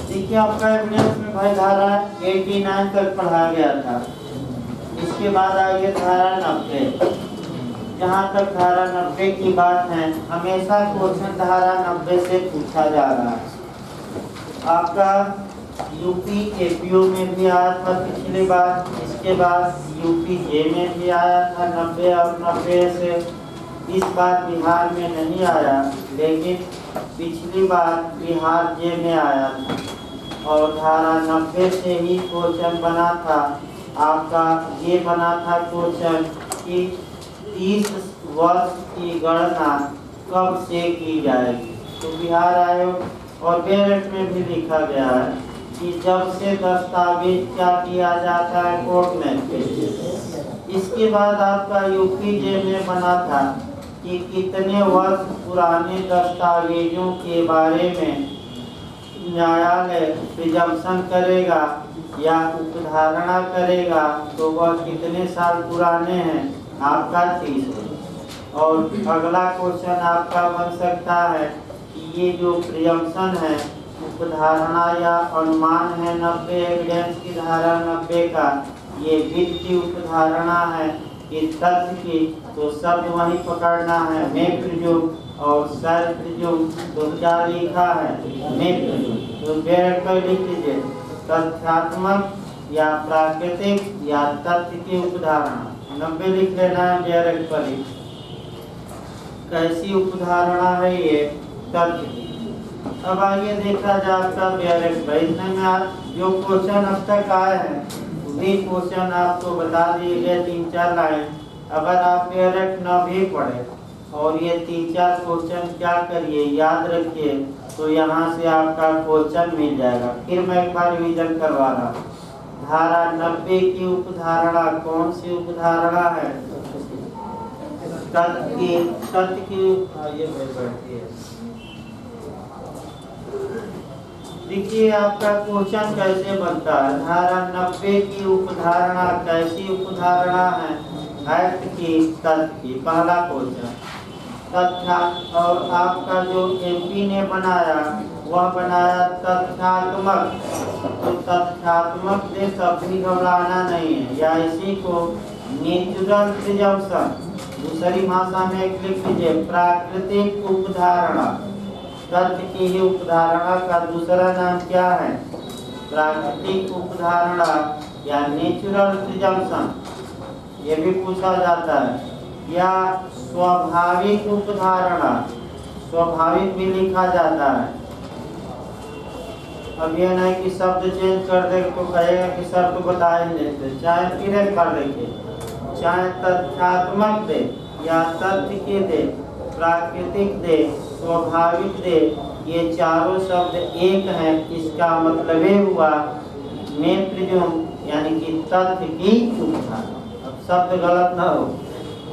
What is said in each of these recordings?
देखिए आपका एविडेंस में भाई धारा 89 तक पढ़ाया गया था। इसके बाद आइए धारा 90। जहाँ तक धारा 90 की बात है, हमेशा क्वेश्चन धारा 90 से पूछा जा रहा है। आपका यूपी एपीओ में भी आया था पिछली बार, इसके बाद यूपी जे में भी आया था 90 और 90 से। इस बार बिहार में नहीं आया, लेकिन पिछली बार बिहार जे में आया था और धारा 90 से ही क्वेश्चन बना था। आपका ये बना था क्वेश्चन कि 30 वर्ष की गणना कब से की जाएगी। तो बिहार आयोग और बेरेट में भी लिखा गया है कि जब से दस्तावेज क्या किया जाता है कोर्ट में। इसके बाद आपका यूपी जे में बना था कि कितने वर्ष पुराने दस्तावेजों के बारे में न्यायालय प्रिजम्पशन करेगा या उपधारणा करेगा, तो वह कितने साल पुराने हैं। आपका 30 वर्ष। और अगला क्वेश्चन आपका बन सकता है कि ये जो प्रिजम्पशन है, उपधारणा या अनुमान है 90 एविडेंस की धारा 90 का, ये वित्तीय उपधारणा है कि तथ्य की, तो शब्द वही पकड़ना है मे प्रिज्यूम और सर प्रिज्यूम। तो क्या लिखा है मे प्रिज्यूम। तो बेरेट पर लिख लीजिए तथ्यात्मक या प्राकृतिक या तथ्य की उपधारणा। 90 लिख लेना है बेरेट पर ही। कैसी उपधारणा है ये, तथ्य की। अब आइए देखा जाए आपका बेरेट पर। इसमें में आप जो क्वेश्चन अब तक आए हैं वही क्वेश्चन आपको बता दिए गए 3-4 लाइन। अगर आप बेरेट न भी पढ़े और ये 3-4 क्वेश्चन क्या करिए याद रखिए, तो यहाँ से आपका क्वेश्चन मिल जाएगा। फिर मैं एक बार रिवीजन करवा रहा हूँ। धारा 90 की उपधारणा कौन सी उपधारणा है, तथ्य की। देखिए आपका क्वेश्चन कैसे बनता है। धारा 90 की उपधारणा कैसी उपधारणा है, एक्ट की, तथ्य की। पहला क्वेश्चन तथ्य, और आपका जो एमपी ने बनाया वह बनाया तथ्यात्मक। तो तथ्यात्मक से कभी घबराना नहीं है, या इसी को नेचुरल प्रिजम्पशन, दूसरी भाषा में एक लिख लीजिए प्राकृतिक उपधारणा। तथ्य की ही उपधारणा का दूसरा नाम क्या है, प्राकृतिक उपधारणा या नेचुरल प्रिजम्पशन, ये भी पूछा जाता है। या स्वाभाविक उपधारणा, स्वाभाविक भी लिखा जाता है। अब यह नहीं कि शब्द चेंज कर दे तो कहेगा कि सर तो बता ही नहीं थे, चाहे फिर कर देंगे, चाहे तथ्यात्मक दे या तथ्य के दे, प्राकृतिक दे, स्वाभाविक दे, ये चारों शब्द एक हैं। इसका मतलब ये हुआ मे प्रिज्यूम यानी कि तथ्य की उपधारणा। अब शब्द गलत ना हो।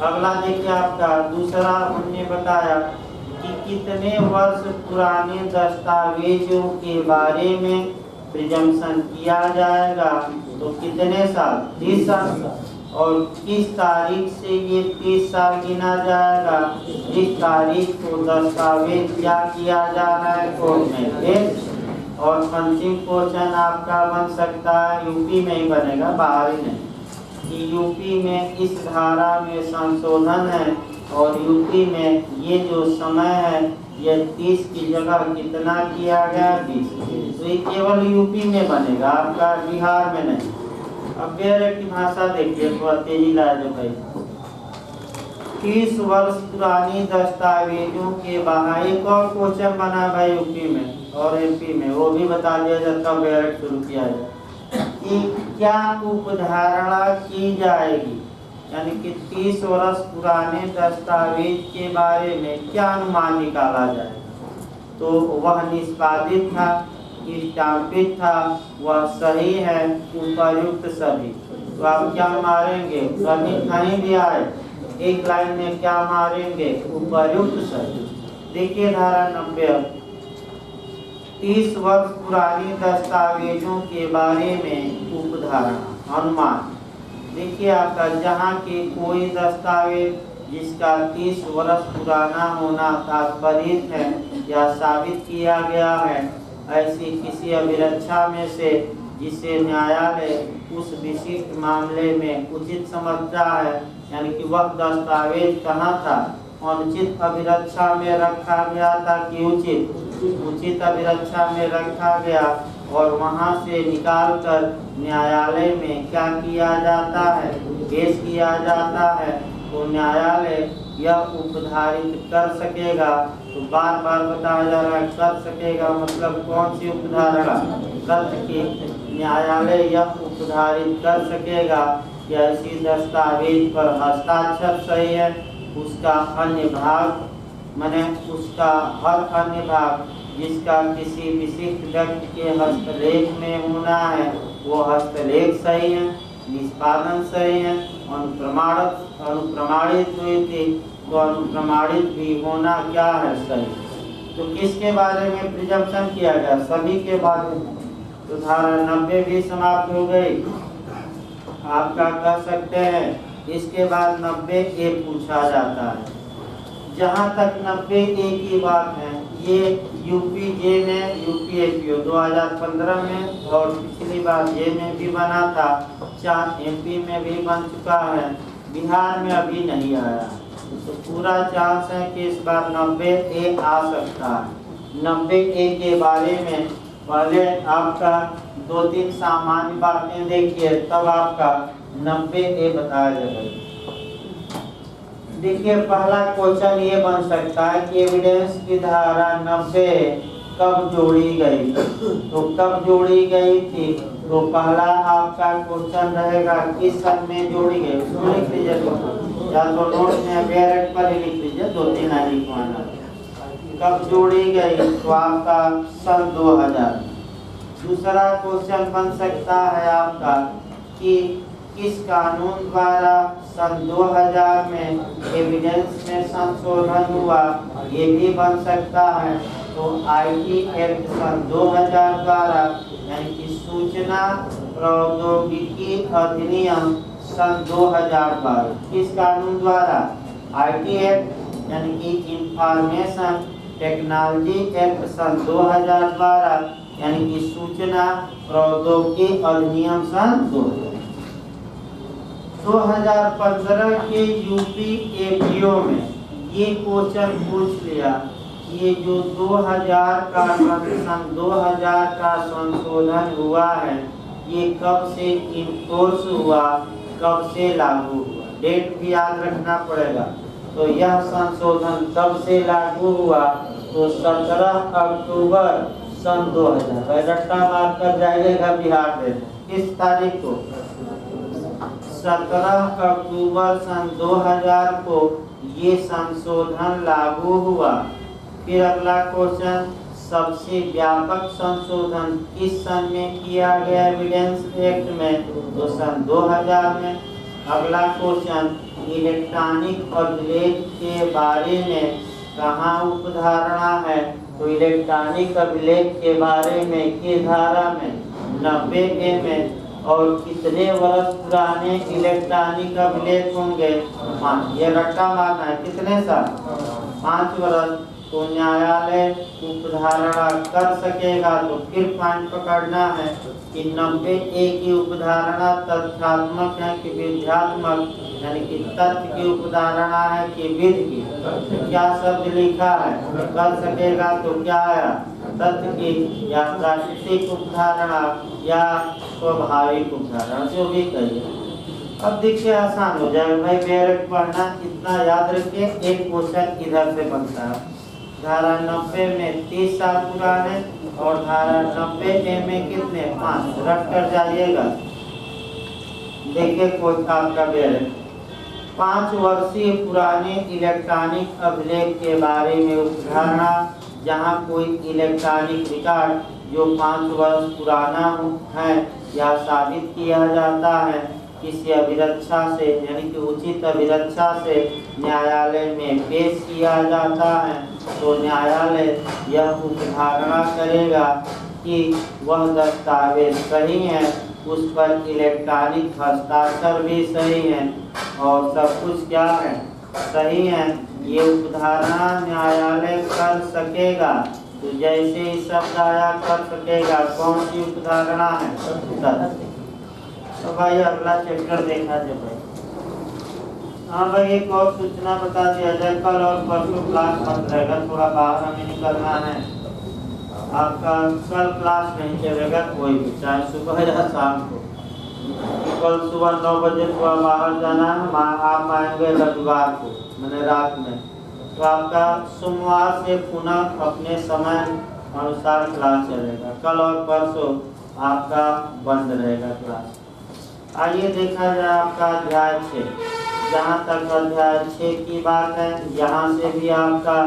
अगला देखिए आपका दूसरा, हमने बताया कि कितने वर्ष पुराने दस्तावेजों के बारे में प्रिजम्पशन किया जाएगा, तो कितने साल, 30 साल। और किस तारीख से ये 30 साल गिना जाएगा, जिस तारीख को दस्तावेज क्या किया जा रहा है कोर्ट में पेश। और अंतिम क्वेश्चन आपका बन सकता है, यूपी में ही बनेगा, बाहर ही नहीं, कि यूपी में इस धारा में संशोधन है और यूपी में ये जो समय है ये 30 की जगह कितना किया गया, 20। तो ये केवल यूपी में बनेगा, आपका बिहार में नहीं। अब बेरेट की भाषा देखिए, थोड़ा तेजी ला दो भाई। 30 वर्ष पुरानी दस्तावेजों के बाहर एक और क्वेश्चन बना भाई यूपी में और एमपी में, वो भी बता दिया जाता है। बेरेट शुरू किया जाए कि क्या उपधारणा की जाएगी, यानी कि 30 वर्ष पुराने दस्तावेज के बारे में क्या अनुमान निकाला जाए। तो वह निष्पादित था, स्टाम्पित था, वह सही है, उपयुक्त सभी। तो आप क्या मारेंगे, कहीं भी आए एक लाइन में क्या मारेंगे, उपयुक्त सभी। देखिए धारा 90, 30 वर्ष पुरानी दस्तावेजों के बारे में उपधारणा अनुमान। देखिए आपका जहाँ के कोई दस्तावेज जिसका 30 वर्ष पुराना होना तात्पर्य है या साबित किया गया है, ऐसी किसी अभिरक्षा में से जिसे न्यायालय उस विशिष्ट मामले में उचित समझता है, यानी कि वह दस्तावेज कहाँ था, अनुचित अभिरक्षा में रखा गया था कि उचित अभिरक्षा में रखा गया, और वहाँ से निकालकर न्यायालय में क्या किया जाता है, पेश किया जाता है, तो न्यायालय यह उपधारित कर सकेगा। तो बार बार बताया जा रहा है कर सकेगा, मतलब कौन सी उपधारणा, तथ्य की न्यायालय यह उपधारित कर सकेगा कि ऐसी दस्तावेज पर हस्ताक्षर सही है, उसका अन्य भाग माने उसका हर अन्य भाग जिसका किसी विशिष्ट व्यक्ति के हस्तलेख में होना है वो हस्तलेख सही है, निष्पादन सही है, अनुप्रमाणित हुई थी तो अनुप्रमाणित भी होना क्या है, सही। तो किसके बारे में प्रिजम्पशन किया गया, सभी के बारे में। तो धारा 90 भी समाप्त हो गई, आपका कह सकते हैं। इसके बाद 90A पूछा जाता है। जहाँ तक 90A की बात है, ये यूपीजे में यूपीएसपीओ 2015 में और पिछली बार जे में भी बना था, 4 MP में भी बन चुका है, बिहार में अभी नहीं आया। तो पूरा चांस है कि इस बार 90A आ सकता है। 90A के बारे में पहले आपका 2-3 सामान्य बातें देखिए, तब आपका 90A बताया जाएगा। देखिए पहला क्वेश्चन ये बन सकता है कि एविडेंस की धारा 90 कब जोड़ी गई, तो कब जोड़ी गई थी, तो पहला आपका क्वेश्चन रहेगा किस सन में जोड़ी गई, उसको लिख लीजिए, या तो नोट में डायरेक्ट पर ही लिख लीजिए, 2-3 लाइन लिखवाना। कब जोड़ी गई, तो आपका सन 2000। दूसरा क्वेश्चन बन सकता है आपका कि किस कानून द्वारा सन 2000 में एविडेंस में संशोधन हुआ, ये भी बन सकता है। तो आईटी एक्ट सन 2000 द्वारा, यानी कि सूचना प्रौद्योगिकी अधिनियम सन 2012, किस कानून द्वारा, आईटी एक्ट यानी कि इंफॉर्मेशन टेक्नोलॉजी एक्ट सन 2000 द्वारा, यानी कि सूचना प्रौद्योगिकी अधिनियम सन 2015 के यूपीएपीओ में ये क्वेश्चन पूछ लिया, ये जो 2000 का सन 2000 का संशोधन हुआ है, ये कब से इनफोर्स हुआ, कब से लागू हुआ, डेट भी याद रखना पड़ेगा। तो यह संशोधन कब से लागू हुआ, तो 17 अक्टूबर सन 2000, रट्टा मार कर जाएगा बिहार में, किस तारीख को, 17 अक्टूबर सन 2000 को ये संशोधन लागू हुआ। फिर अगला क्वेश्चन, सबसे व्यापक संशोधन किस सन में किया गया एविडेंस एक्ट में, तो सन 2000 में। अगला क्वेश्चन, इलेक्ट्रॉनिक अभिलेख के बारे में कहाँ उपधारणा है, तो इलेक्ट्रॉनिक अभिलेख के बारे में किस धारा में, 90A में। और कितने वर्ष पुराने इलेक्ट्रॉनिक अभिलेख होंगे, 5, ये रट्टा मारना है, कितने साल, 5 वर्ष। तो न्यायालय उपधारणा कर सकेगा, तो फिर पॉइंट पकड़ना है कि 90A की उपधारणा तथ्यात्मक है कि विध्यात्मक, यानी कि तथ्य की उपधारणा है कि विधि की। तो क्या शब्द लिखा है, कर सकेगा तो क्या आया, तथ्य की या प्राकृतिक उपधारणा या स्वाभाविक उपधारणा, जो भी कहिए। अब देखिए आसान हो जाएगा भाई, डायरेक्ट पढ़ना, इतना याद रखिए। एक क्वेश्चन इधर से बनता है, धारा 90 में 30 साल पुराने और धारा 90A में कितने, 5, रख कर जाइएगा। देखिए कोई आपका डायरेक्ट 5 वर्षीय पुराने इलेक्ट्रॉनिक अभिलेख के बारे में उपधारणा, जहाँ कोई इलेक्ट्रॉनिक रिकॉर्ड जो 5 वर्ष पुराना है या साबित किया जाता है किसी अभिरक्षा से, यानी कि उचित अभिरक्षा से न्यायालय में पेश किया जाता है, तो न्यायालय यह उपधारणा करेगा कि वह दस्तावेज सही है, उस पर इलेक्ट्रॉनिक हस्ताक्षर भी सही है और सब कुछ क्या है, सही है। ये उपधारणा न्यायालय कर सकेगा। तो जैसे ही शब्द आया कर सकेगा, कौन सी उपधारणा है? सत। तो भाई अगला चैप्टर देखा जाए भाई। हाँ भाई, एक और सूचना बता दिया जाए, कल और परसों क्लास बंद रहेगा, थोड़ा बाहर हमें निकलना है। आपका कल क्लास नहीं चलेगा कोई भी, चाहे सुबह या शाम को। कल सुबह 9 बजे सुबह बाहर जाना है, आप आएंगे रविवार को, मैंने रात में। तो आपका सोमवार से पुनः अपने समय अनुसार क्लास चलेगा। कल और परसों आपका बंद रहेगा क्लास। आइए देखा जाए आपका अध्याय 6। जहाँ तक अध्याय 6 की बात है, यहाँ से भी आपका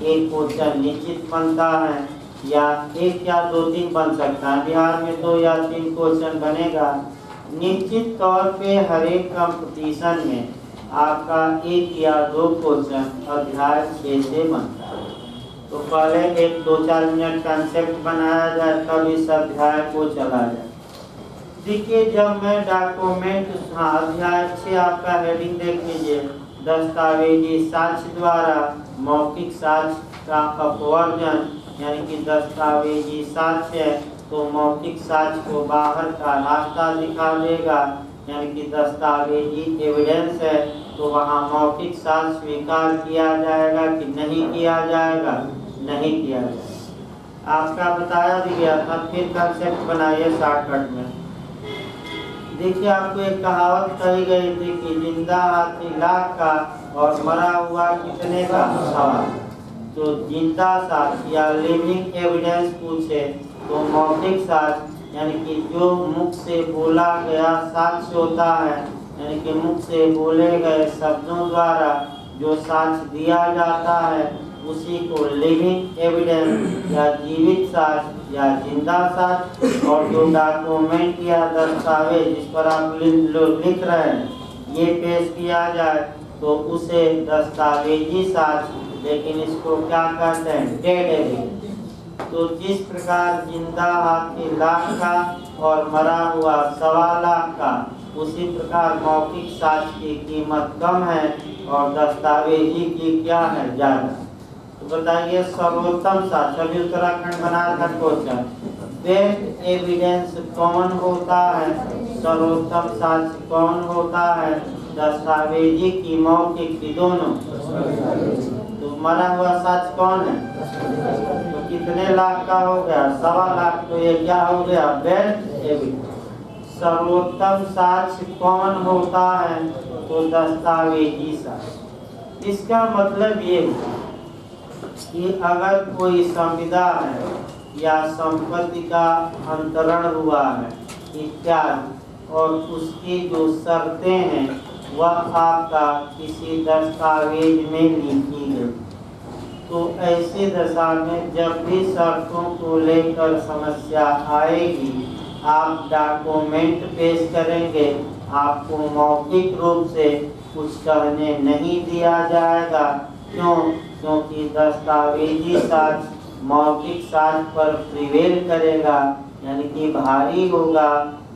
एक क्वेश्चन निश्चित बनता है, या एक या 2-3 बन सकता है। बिहार में 2 या 3 क्वेश्चन बनेगा निश्चित तौर पे। हर एक कंपटीशन में आपका 1 या 2 क्वेश्चन अध्याय 6 से बनता है। तो पहले एक 2-4 मिनट कंसेप्ट बनाया जाए, तब इस अध्याय को चला जाए। देखिए, जब मैं डॉक्यूमेंट, अध्याय 6 आपका हेडिंग देख लीजिए, दस्तावेजी साक्ष्य द्वारा मौखिक साक्ष्य का अपवर्जन, यानी कि दस्तावेजी साक्ष्य है तो मौखिक साक्ष्य को बाहर का रास्ता दिखा देगा, यानी कि दस्तावेजी एविडेंस है तो वहाँ मौखिक साक्ष्य स्वीकार किया जाएगा कि नहीं किया जाएगा? नहीं किया जाएगा। आपका बताया भी गया था, फिर कंसेप्ट बनाइए शॉर्टकट में। देखिए, आपको एक कहावत कही गई थी कि जिंदा हाथी लाख का और मरा हुआ कितने का? 1.25। तो जिंदा साक्ष्य या लिविंग एविडेंस पूछे तो मौखिक साक्ष्य, यानी कि जो मुख से बोला गया साक्ष्य होता है, यानी कि मुख से बोले गए शब्दों द्वारा जो साक्ष्य दिया जाता है उसी को लिविंग एविडेंस या जीवित साक्ष्य या जिंदा साक्ष्य। और जो डॉक्यूमेंट या दस्तावेज जिस पर आप लिख रहे हैं ये पेश किया जाए तो उसे दस्तावेजी साक्ष्य, लेकिन इसको क्या कहते हैं? Dead evidence. तो जिस प्रकार जिंदा हाथी लाख का और मरा हुआ 1.25 लाख का, उसी प्रकार मौखिक साक्ष्य की कीमत कम है और दस्तावेजी की क्या है? ज़्यादा। तो बताइए, सर्वोत्तम साक्ष्य, अभी उत्तराखंड बनाया था क्वेश्चन, बेस्ट एविडेंस कौन होता है? सर्वोत्तम साक्ष्य कौन होता है? दस्तावेजी की मौखिक की दोनों? तो मरा हुआ साक्ष्य कौन है? तो कितने लाख का हो गया? 1.25 लाख। तो ये क्या हो गया? Best evidence. सर्वोत्तम साक्ष्य कौन होता है? तो दस्तावेजी साक्ष्य। इसका मतलब ये कि अगर कोई संविदा है या संपत्ति का अंतरण हुआ है इत्यादि, और उसकी जो शर्तें हैं वह आपका किसी दस्तावेज में लिखी गई, तो ऐसी दशा में जब भी शर्तों को लेकर समस्या आएगी आप डॉक्यूमेंट पेश करेंगे, आपको मौखिक रूप से कुछ कहने नहीं दिया जाएगा। क्यों? क्योंकि दस्तावेजी साक्ष्य मौखिक साक्ष्य पर प्रिवेल करेगा, यानी कि भारी होगा,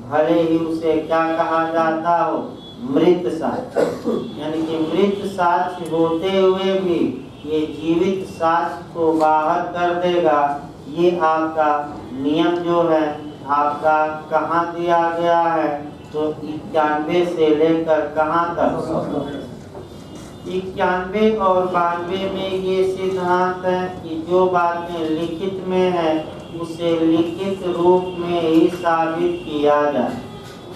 भले ही उसे क्या कहा जाता हो? मृत साक्ष्य। यानी कि मृत साक्ष्य होते हुए भी ये जीवित साक्ष्य को बाहर कर देगा। ये आपका नियम जो है आपका कहाँ दिया गया है? तो 91 से लेकर कहाँ तक? 91 और 92 में ये सिद्धांत है कि जो बातें लिखित में है उसे लिखित रूप में ही साबित किया जाए,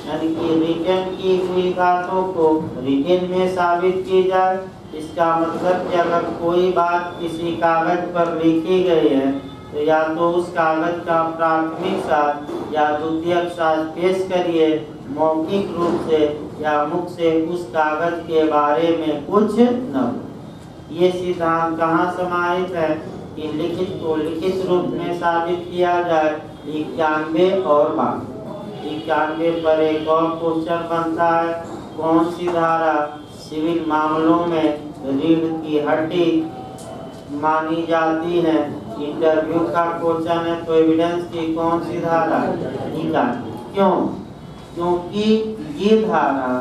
यानी कि रिटन की हुई बातों को रिटन में साबित की जाए। इसका मतलब कि अगर कोई बात किसी कागज पर लिखी गई है तो या तो उस कागज का प्राथमिक साक्ष्य या द्वितीयक साक्ष्य पेश करिए मौखिक रूप से, या मुख से उस कागज के बारे में कुछ न हो। ये सिद्धांत कहाँ समाहित है कि लिखित को लिखित रूप में साबित किया जाए। 91 और 92। 91 पर एक और क्वेश्चन बनता है, कौन सी धारा सिविल मामलों में रीढ़ की हड्डी मानी जाती है? इंटरव्यू का क्वेश्चन है, तो एविडेंस की कौन सी धारा? 91। क्यों? क्योंकि ये धारा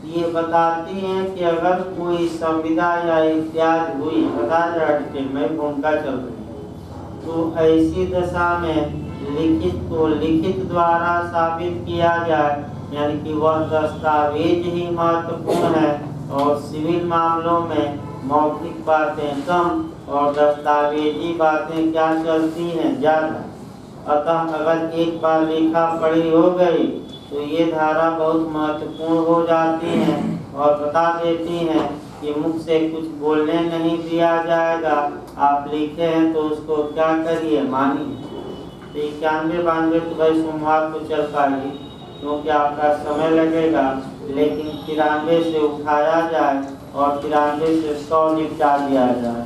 ये बताती है कि अगर कोई संविदा या इत्यादि हुई, बता में भूमिका चल रही है, तो ऐसी दशा में लिखित द्वारा साबित किया जाए, यानी कि वह दस्तावेज ही महत्वपूर्ण है और सिविल मामलों में मौखिक बातें कम और दस्तावेजी बातें क्या चलती हैं ज़्यादा। अतः अगर एक बार लिखा पढ़ी हो गई तो ये धारा बहुत महत्वपूर्ण हो जाती है और बता देती हैं कि मुख से कुछ बोलने नहीं दिया जाएगा, आप लिखे हैं तो उसको क्या करिए, मानिए। तो 91-92 तो भाई सोमवार को चल पाएगी क्योंकि आपका समय लगेगा, लेकिन 93 से उठाया जाए और 93 से 100 निपटा दिया जाए।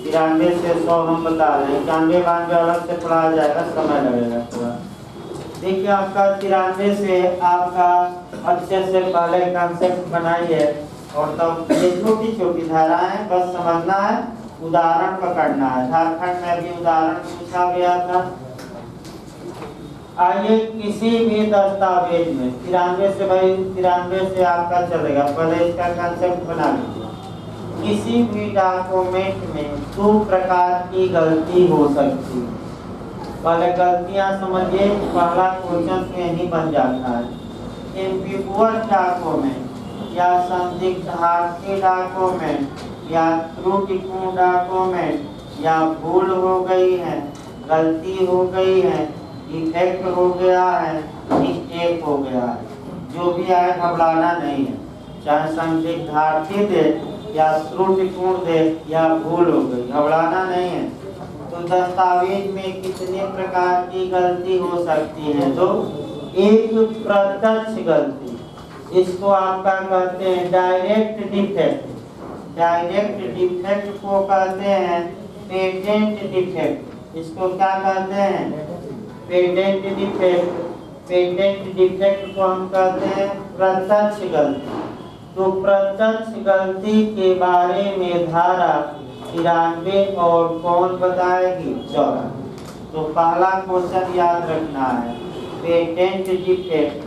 93 से 100 हम बता रहे हैं, 91-92 अलग से पढ़ाया जाएगा, समय लगेगा थोड़ा। देखिए आपका 93 से आपका अच्छे से पहले कंसेप्ट बनाइए और तब ये छोटी छोटी धाराएं बस समझना है, उदाहरण पकड़ना है। झारखंड में भी उदाहरण पूछा गया था। आइए किसी भी दस्तावेज में 93 से भाई 93 से आपका चलेगा, पहले इसका कंसेप्ट बना लीजिए। किसी भी डॉक्यूमेंट में 2 प्रकार की गलती हो सकती है। पहले गलतियां समझिए, पहला क्वेश्चन यही बन जाता है। एम्बिगुअस डॉक्यूमेंट या संदिग्धार्थी डॉक्यूमेंट या त्रुटिपूर्ण डॉक्यूमेंट या भूल हो गई है, गलती हो गई है, डिफेक्ट हो गया है, मिस्टेक हो गया है, जो भी आए घबराना नहीं है। चाहे संदिग्धार्थी दे या त्रुटिपूर्ण दे या भूल हो गई, घबराना नहीं है। तो दस्तावेज में कितने प्रकार की गलती हो सकती है? तो एक प्रत्यक्ष गलती, इसको आपका कहते हैं डायरेक्ट डिफेक्ट। डायरेक्ट डिफेक्ट को कहते हैं पेटेंट डिफेक्ट। इसको क्या कहते हैं? Patent defect. पेटेंट डिफेक्ट को हम कहते हैं प्रत्यक्ष गलती। तो प्रत्यक्ष गलती के बारे में धारा 93 और कौन बताएगी? 94। तो पहला क्वेश्चन याद रखना है, पेटेंट डिफेक्ट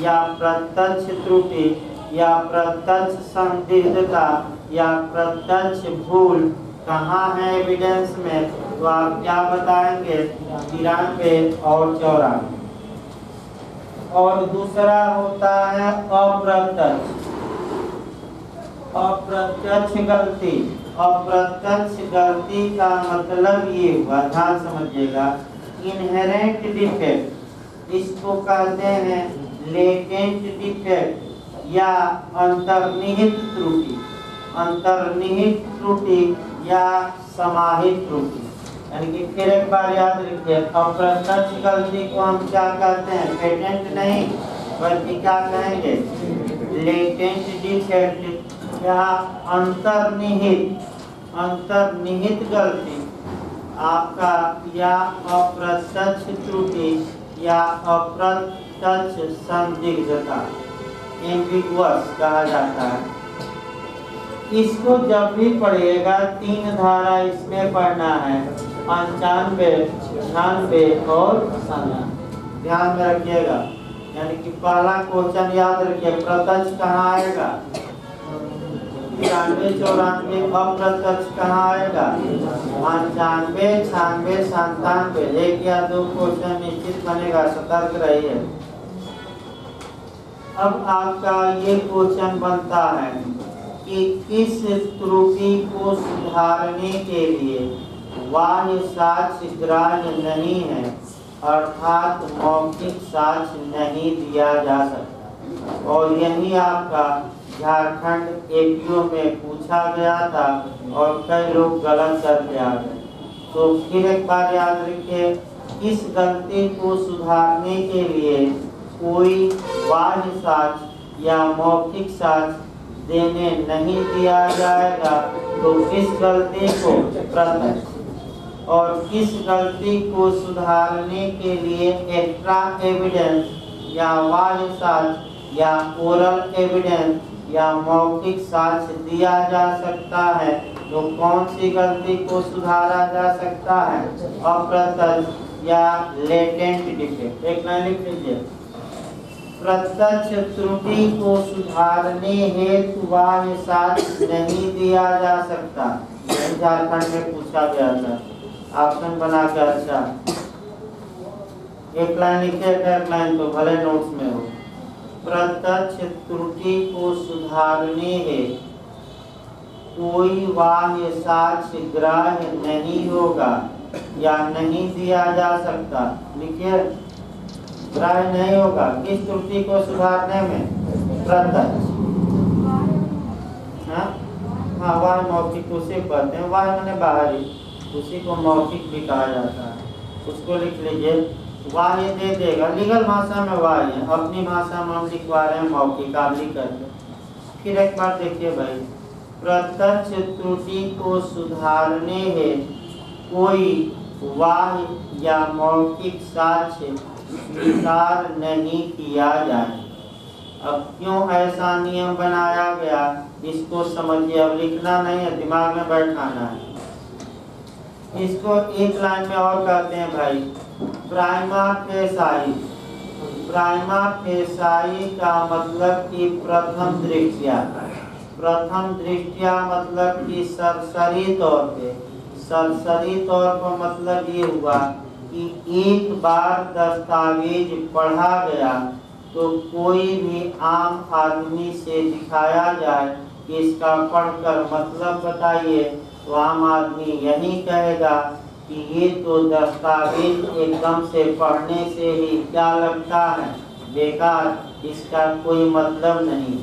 या प्रत्यक्ष त्रुटि या प्रत्यक्ष संदिग्धता या प्रत्यक्ष भूल कहाँ है एविडेंस में? तो आप क्या बताएंगे? 93 और 94। और दूसरा होता है अप्रत्यक्ष गलती। अप्रत्यक्ष गलती का मतलब ये हुआ, ध्यान समझिएगा, इनहेरेंट डिफेक्ट, इसको कहते हैं लेटेंट डिफेक्ट या अंतर्निहित त्रुटि। अंतर्निहित त्रुटि या समाहित त्रुटि, यानी कि फिर एक बार याद रखिए, अप्रत्यक्ष गलती को हम क्या कहते हैं? पेटेंट नहीं बल्कि क्या कहेंगे? लेटेंट डिफेक्ट या अंतर्निहित गलती आपका, या अप्रत्यक्ष त्रुटि या अप्रत्यक्ष संदिग्धता, एम्बिगुअस कहा जाता है। इसको जब भी पढ़िएगा 3 धारा इसमें पढ़ना है, 95, 96 और 97। ध्यान में रखिएगा, यानी कि पहला क्वेश्चन याद रखिए, प्रत्यक्ष कहाँ आएगा? 93, 94। अप्रत्यक्ष कहाँ आएगा? 95, 96, 97। 1 या 2 क्वेश्चन निश्चित बनेगा, सतर्क रहिए। अब आपका ये क्वेश्चन बनता है कि किस त्रुटि को सुधारने के लिए बाह्य साक्ष्य ग्राह्य नहीं है, अर्थात मौखिक साक्ष्य नहीं दिया जा सकता। और यही आपका झारखंड एपीओ में पूछा गया था और कई लोग गलत करके आ गए। तो फिर एक बार याद रखिए, इस गलती को सुधारने के लिए कोई बाह्य साक्ष्य या मौखिक साक्ष्य देने नहीं दिया जाएगा। तो किस गलती को? प्रत्यक्ष। और किस गलती को सुधारने के लिए एक्स्ट्रा एविडेंस या बाह्य साक्ष्य या ओरल एविडेंस या मौखिक साक्ष्य दिया जा सकता है? तो कौन सी गलती को सुधारा जा सकता है? अप्रत्यक्ष या लेटेंट डिफेक्ट। एक लाइन लिख लीजिए, प्रत्यक्ष त्रुटि को सुधारने हेतु बाह्य साक्ष्य नहीं दिया जा सकता। झारखंड में पूछा गया था। ऑप्शन बना के। अच्छा, एक लाइन लिखे, एक लाइन तो भले नोट्स में हो। प्रत्यक्ष त्रुटि को सुधारने हेतु कोई बाह्य साक्ष्य ग्राह्य नहीं होगा या नहीं दिया जा सकता। लिखिए, ग्राह्य नहीं होगा किस त्रुटि को सुधारने में? प्रत्यक्ष। हाँ, वह मौखिक उसे कहते हैं, वह मैंने बाहरी, उसी को मौखिक भी कहा जाता है। उसको लिख लीजिए, वाह्य दे देगा, लीगल भाषा में वाह्य है, अपनी भाषा में हम लिखवा रहे हैं मौखिक, आप लिख करके। फिर एक बार देखिए भाई, प्रत्यक्ष त्रुटि को सुधारने हेतु कोई वाह्य या मौखिक साक्ष्य स्वीकार नहीं किया जाए। अब क्यों ऐसा नियम बनाया गया, इसको समझिए। अब लिखना नहीं है, दिमाग में बैठाना है। इसको एक लाइन में और कहते हैं भाई, प्राइमा फेसाई। प्राइमा फेसाई का मतलब कि प्रथम दृष्टया। प्रथम दृष्टया मतलब कि सरसरी तौर पे। सरसरी तौर पर मतलब ये हुआ कि एक बार दस्तावेज पढ़ा गया तो कोई भी आम आदमी से दिखाया जाए कि इसका पढ़कर मतलब बताइए, तो आम आदमी यही कहेगा कि ये तो दस्तावेज एकदम से पढ़ने से ही क्या लगता है, बेकार, इसका कोई मतलब नहीं।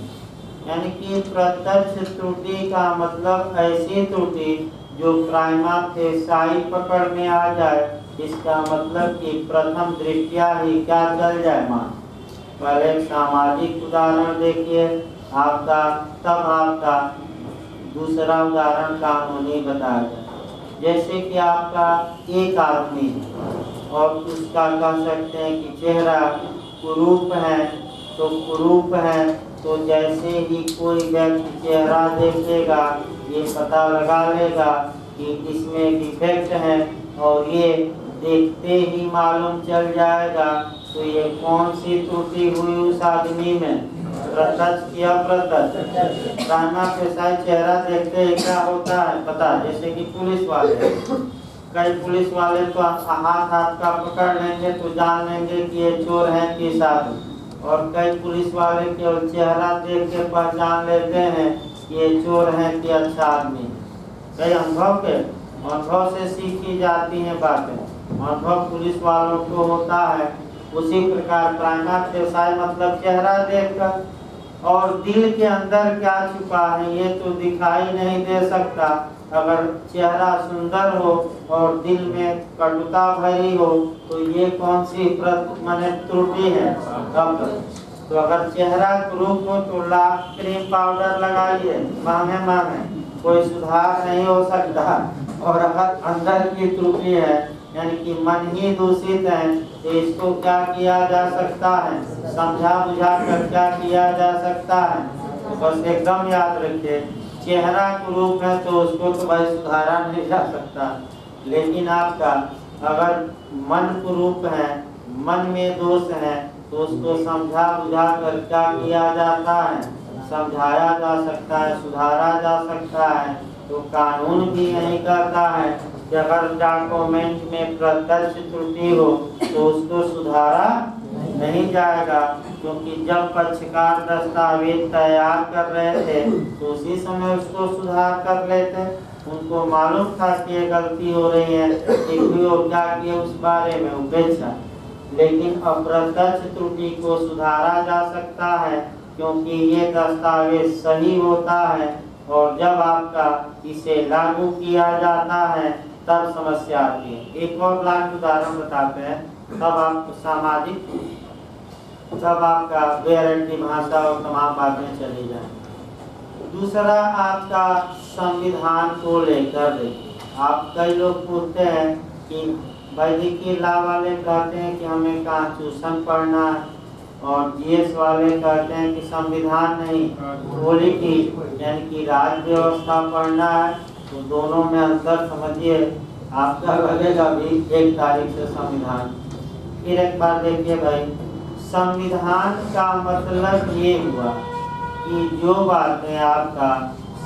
यानी कि प्रत्यक्ष त्रुटि का मतलब ऐसी त्रुटि जो प्राइमा फेसाई पकड़ में आ जाए, इसका मतलब कि प्रथम दृष्टया ही क्या चल जाए मान। पहले एक सामाजिक उदाहरण देखिए आपका, तब आपका दूसरा उदाहरण कानूनी बताया जाए। जैसे कि आपका एक आदमी और उसका कह सकते हैं कि चेहरा कुरूप है, तो कुरूप है तो जैसे ही कोई व्यक्ति चेहरा देखेगा ये पता लगा लेगा कि इसमें डिफेक्ट है, और ये देखते ही मालूम चल जाएगा। तो ये कौन सी त्रुटि हुई उस आदमी में? प्रत्यक्ष या अप्रत्यक्ष? प्राइमा फेसाई चेहरा देखते ही क्या होता है पता। जैसे कि पुलिस वाले, कई पुलिस वाले तो हाथ का पकड़ लेंगे तो जान लेंगे कि ये चोर है कि साधु, और कई पुलिस वाले केवल चेहरा देख के पहचान लेते हैं कि ये चोर है कि अच्छा आदमी। कई अनुभव से सीखी जाती हैं बातें, अनुभव पुलिस वालों को होता है। उसी प्रकार प्राइमा फेसाई मतलब चेहरा देखकर, और दिल के अंदर क्या छुपा है ये तो दिखाई नहीं दे सकता। अगर चेहरा सुंदर हो और दिल में कटुता भरी हो तो ये कौन सी माने त्रुटि है? तो अगर चेहरा कुरूप हो तो लाख क्रीम पाउडर लगाइए महंगे, कोई सुधार नहीं हो सकता। और अगर अंदर की त्रुटि है यानी कि मन ही दूषित है, तो इसको क्या किया जा सकता है? समझा बुझा कर क्या किया जा सकता है? बस एकदम याद रखिए, चेहरा कुरूप है तो उसको तो भाई सुधारा नहीं जा सकता। लेकिन आपका अगर मन कुरूप है, मन में दोष है, तो उसको समझा बुझा कर क्या किया जाता है? समझाया जा सकता है, सुधारा जा सकता है। तो कानून भी यही कहता है कि अगर डॉक्यूमेंट में प्रत्यक्ष त्रुटि हो तो उसको सुधारा नहीं जाएगा, क्योंकि जब पक्षकार दस्तावेज तैयार कर रहे थे तो उसी समय उसको सुधार कर लेते। उनको मालूम था कि ये गलती हो रही है, क्या किए उस बारे में उपेक्षा। लेकिन अप्रत्यक्ष त्रुटि को सुधारा जा सकता है, क्योंकि ये दस्तावेज सही होता है, और जब आपका इसे लागू किया जाता है तब समस्या आती है। एक और लाख उदाहरण बताते हैं, तब आप सामाजिक, तब आपका गारंटी भाषा और तमाम बातें चली जाए। दूसरा आपका संविधान को लेकर देखिए, आप कई लोग पूछते हैं कि वैदिकीय लॉ वाले कहते हैं कि हमें कॉन्स्टिट्यूशन पढ़ना है, और जीएस वाले कहते हैं कि संविधान नहीं पॉलिटिक्स यानी कि राज्य व्यवस्था पढ़ना है। तो दोनों में अंतर समझिए, आपका लगेगा भी 1 तारीख से संविधान। फिर एक बार देखिए भाई, संविधान का मतलब ये हुआ कि जो बातें आपका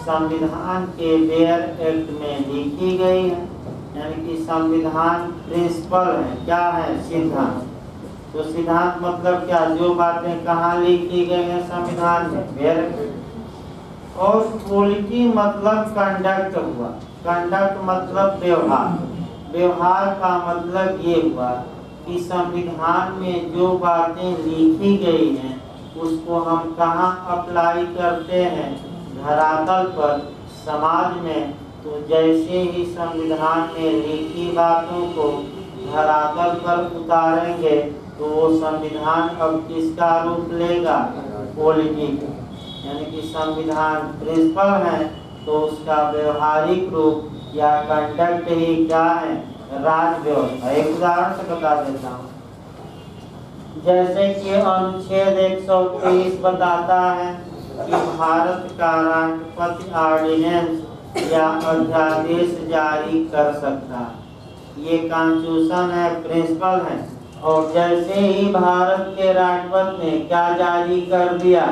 संविधान के बेयर एक्ट में लिखी गई है, यानी कि संविधान प्रिंसिपल है, क्या है, सिद्धांत। तो सिद्धांत मतलब क्या, जो बातें कहाँ लिखी गई हैं संविधान में, वेरी। और पॉलिटी मतलब कंडक्ट हुआ, कंडक्ट मतलब व्यवहार, व्यवहार का मतलब ये हुआ कि संविधान में जो बातें लिखी गई हैं उसको हम कहाँ अप्लाई करते हैं, धरातल पर, समाज में। तो जैसे ही संविधान में लिखी बातों को धरातल पर उतारेंगे तो वो संविधान अब किसका रूप लेगा, पॉलिटी का। यानी कि संविधान प्रिंसिपल है तो उसका व्यवहारिक रूप या कंडक्ट ही क्या है, राज व्यवस्था। एक उदाहरण से बता देता हूँ, जैसे कि अनुच्छेद 123 बताता है कि भारत का राष्ट्रपति ऑर्डिनेंस या अध्यादेश जारी कर सकता है। ये कॉन्स्टिट्यूशन है, प्रिंसिपल है। और जैसे ही भारत के राष्ट्रपति ने क्या जारी कर दिया,